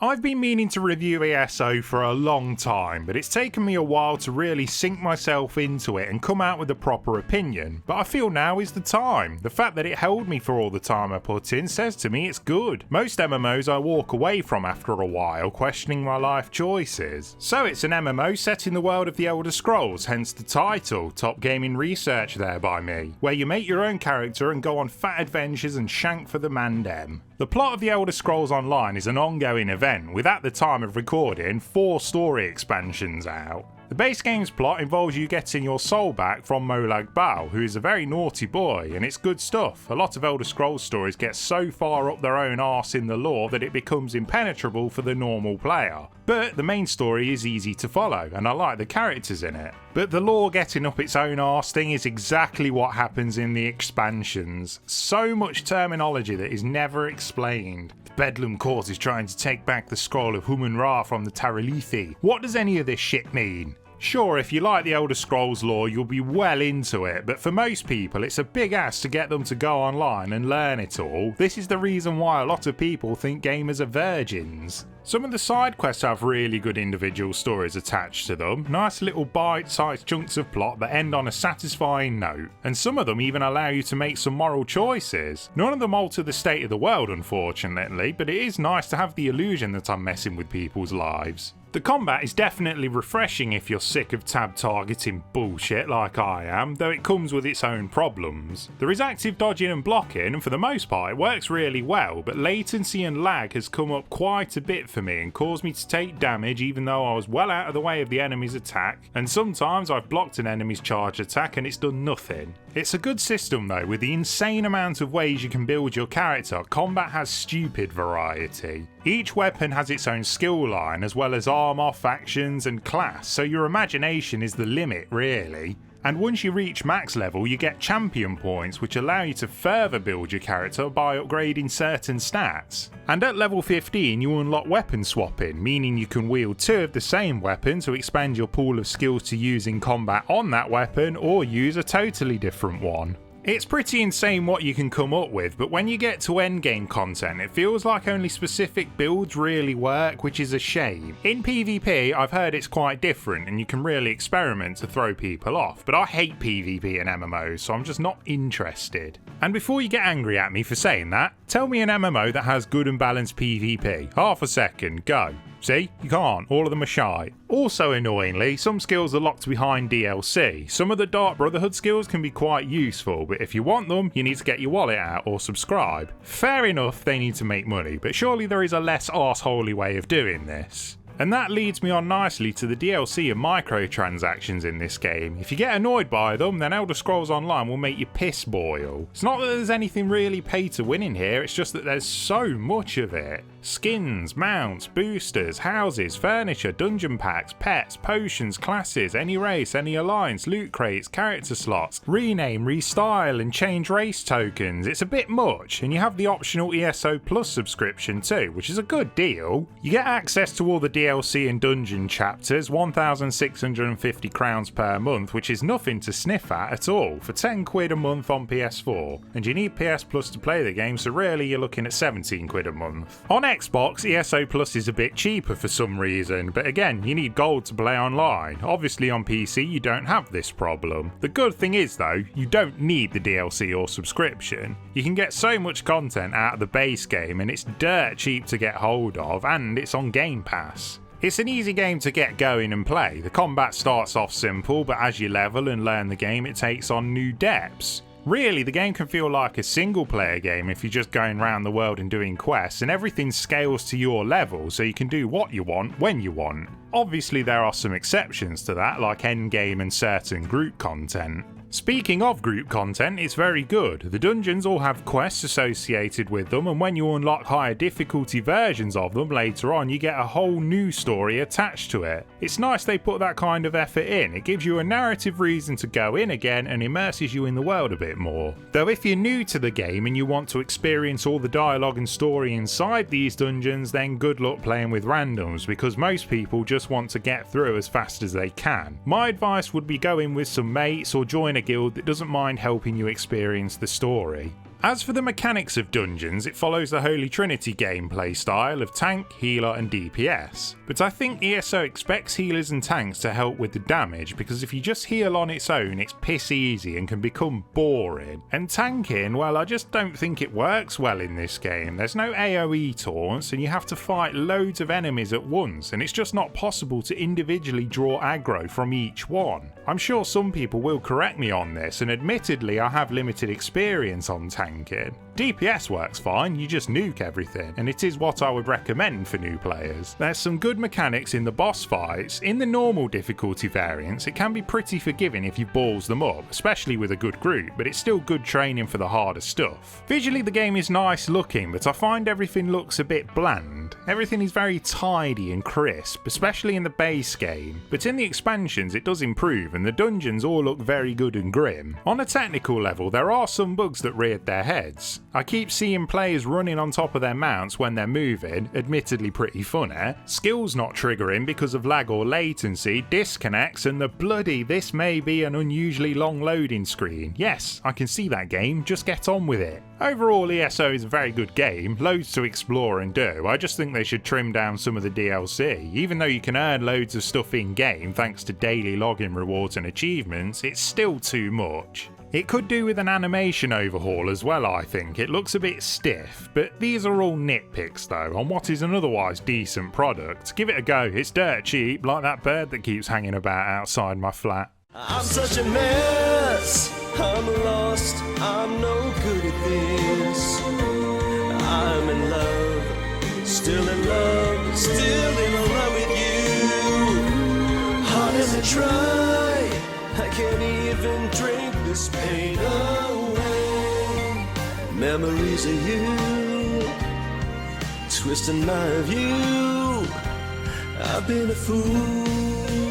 I've been meaning to review ESO for a long time, but it's taken me a while to really sink myself into it and come out with a proper opinion, but I feel now is the time. The fact that it held me for all the time I put in says to me it's good. Most MMOs I walk away from after a while, questioning my life choices. So it's an MMO set in the world of the Elder Scrolls, hence the title, top gaming research there by me, where you make your own character and go on fat adventures and shank for the Mandem. The plot of the Elder Scrolls Online is an ongoing event, with at the time of recording 4 story expansions out. The base game's plot involves you getting your soul back from Molag Bal, who is a very naughty boy, and it's good stuff. A lot of Elder Scrolls stories get so far up their own arse in the lore that it becomes impenetrable for the normal player. But the main story is easy to follow, and I like the characters in it. But the lore getting up its own arse thing is exactly what happens in the expansions. So much terminology that is never explained. The Bedlam Cause is trying to take back the scroll of Humun-Ra from the Taralithi. What does any of this shit mean? Sure, if you like the Elder Scrolls lore, you'll be well into it, but for most people it's a big ass to get them to go online and learn it all. This is the reason why a lot of people think gamers are virgins. Some of the side quests have really good individual stories attached to them, nice little bite-sized chunks of plot that end on a satisfying note, and some of them even allow you to make some moral choices. None of them alter the state of the world unfortunately, but it is nice to have the illusion that I'm messing with people's lives. The combat is definitely refreshing if you're sick of tab targeting bullshit like I am, though it comes with its own problems. There is active dodging and blocking, and for the most part it works really well, but latency and lag has come up quite a bit for me and caused me to take damage even though I was well out of the way of the enemy's attack, and sometimes I've blocked an enemy's charge attack and it's done nothing. It's a good system though, with the insane amount of ways you can build your character. Combat has stupid variety. Each weapon has its own skill line as well as armor, factions and class, so your imagination is the limit really. And once you reach max level you get champion points which allow you to further build your character by upgrading certain stats. And at level 15 you unlock weapon swapping, meaning you can wield 2 of the same weapon to expand your pool of skills to use in combat on that weapon, or use a totally different one. It's pretty insane what you can come up with, but when you get to endgame content it feels like only specific builds really work, which is a shame. In PvP I've heard it's quite different and you can really experiment to throw people off, but I hate PvP in MMOs so I'm just not interested. And before you get angry at me for saying that, tell me an MMO that has good and balanced PvP. Half a second, go. See? You can't. All of them are shy. Also annoyingly, some skills are locked behind DLC. Some of the Dark Brotherhood skills can be quite useful, but if you want them, you need to get your wallet out or subscribe. Fair enough, they need to make money, but surely there is a less arseholey way of doing this. And that leads me on nicely to the DLC and microtransactions in this game. If you get annoyed by them, then Elder Scrolls Online will make your piss boil. It's not that there's anything really pay to win in here, it's just that there's so much of it. Skins, mounts, boosters, houses, furniture, dungeon packs, pets, potions, classes, any race, any alliance, loot crates, character slots, rename, restyle and change race tokens. It's a bit much, and you have the optional ESO Plus subscription too, which is a good deal. You get access to all the DLC and dungeon chapters, 1,650 crowns per month, which is nothing to sniff at all, for 10 quid a month on PS4. And you need PS Plus to play the game, so really you're looking at 17 quid a month. On Xbox, ESO Plus is a bit cheaper for some reason, but again, you need gold to play online. Obviously on PC you don't have this problem. The good thing is though, you don't need the DLC or subscription. You can get so much content out of the base game and it's dirt cheap to get hold of, and it's on Game Pass. It's an easy game to get going and play. The combat starts off simple, but as you level and learn the game it takes on new depths. Really, the game can feel like a single player game if you're just going around the world and doing quests, and everything scales to your level so you can do what you want when you want. Obviously there are some exceptions to that, like endgame and certain group content. Speaking of group content, it's very good. The dungeons all have quests associated with them, and when you unlock higher difficulty versions of them later on, you get a whole new story attached to it. It's nice they put that kind of effort in. It gives you a narrative reason to go in again and immerses you in the world a bit more. Though if you're new to the game and you want to experience all the dialogue and story inside these dungeons, then good luck playing with randoms, because most people just want to get through as fast as they can. My advice would be go in with some mates or join a guild that doesn't mind helping you experience the story. As for the mechanics of dungeons, it follows the Holy Trinity gameplay style of tank, healer and DPS. But I think ESO expects healers and tanks to help with the damage, because if you just heal on its own, it's piss easy and can become boring. And tanking, well, I just don't think it works well in this game. There's no AoE taunts and you have to fight loads of enemies at once, and it's just not possible to individually draw aggro from each one. I'm sure some people will correct me on this, and admittedly I have limited experience on tanking. DPS works fine, you just nuke everything, and it is what I would recommend for new players. There's some good mechanics in the boss fights. In the normal difficulty variants, it can be pretty forgiving if you balls them up, especially with a good group, but it's still good training for the harder stuff. Visually the game is nice looking, but I find everything looks a bit bland. Everything is very tidy and crisp, especially in the base game, but in the expansions it does improve and the dungeons all look very good and grim. On a technical level, there are some bugs that reared their heads. I keep seeing players running on top of their mounts when they're moving, admittedly pretty funny, skills not triggering because of lag or latency, disconnects, and the bloody this may be an unusually long loading screen. Yes, I can see that game, just get on with it. Overall, ESO is a very good game, loads to explore and do. I just think they should trim down some of the DLC. Even though you can earn loads of stuff in game thanks to daily login rewards and achievements, it's still too much. It could do with an animation overhaul as well, I think. It looks a bit stiff, but these are all nitpicks though on what is an otherwise decent product. Give it a go, it's dirt cheap, like that bird that keeps hanging about outside my flat. I'm such a mess, I'm lost, I'm no good at this. I'm in love, still in love, still in love with you. Hard as I try, I can't even drink this pain away. Memories of you, twisting my view. I've been a fool.